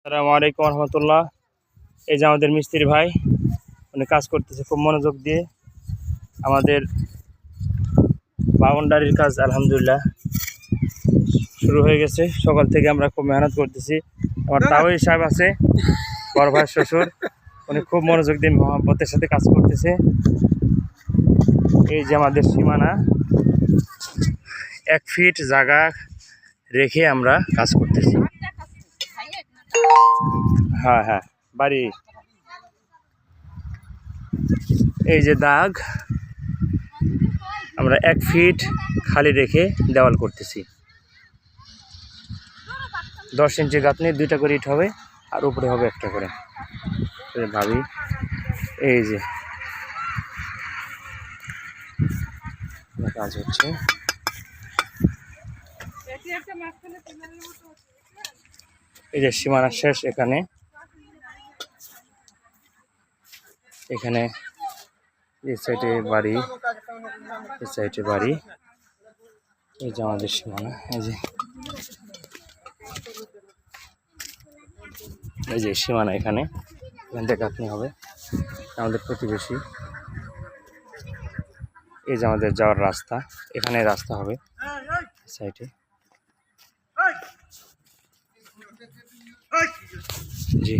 আসসালামু আলাইকুম রহমতুল্লাহ। এই যে আমাদের মিস্ত্রি ভাই, উনি কাজ করতেছে খুব মনোযোগ দিয়ে। আমাদের বাউন্ডারির কাজ আলহামদুলিল্লাহ শুরু হয়ে গেছে। সকাল থেকে আমরা খুব মেহনত করতেছি। আমার তাওই সাহেব আছে, বড় ভাই শ্বশুর, উনি খুব মনোযোগ দিয়ে মহব্বতের সাথে কাজ করতেছে। এই যে আমাদের সীমানা, 1 ফিট জায়গা রেখে আমরা কাজ করতেছি। হ্যাঁ হ্যাঁ, বাড়ি এই যে দাগ, আমরা 1 ফিট খালি রেখে দেওয়াল করতেছি। 10 ইঞ্চি গাঁথনি, 2টা করে ইট হবে আর উপরে হবে 1টা করে। ভাবি এই যে কাজ হচ্ছে। এই যে সীমানা শেষ, এখানে এই সাইডে বাড়ি, এই সাইডে বাড়ি। এই যে আমাদের সীমানা, এই যে সীমানা, এখান থেকে গাঁথনি হবে। আমাদের প্রতিবেশী, এই যে আমাদের যাওয়ার রাস্তা, এখানে রাস্তা হবে সাইডে। জি।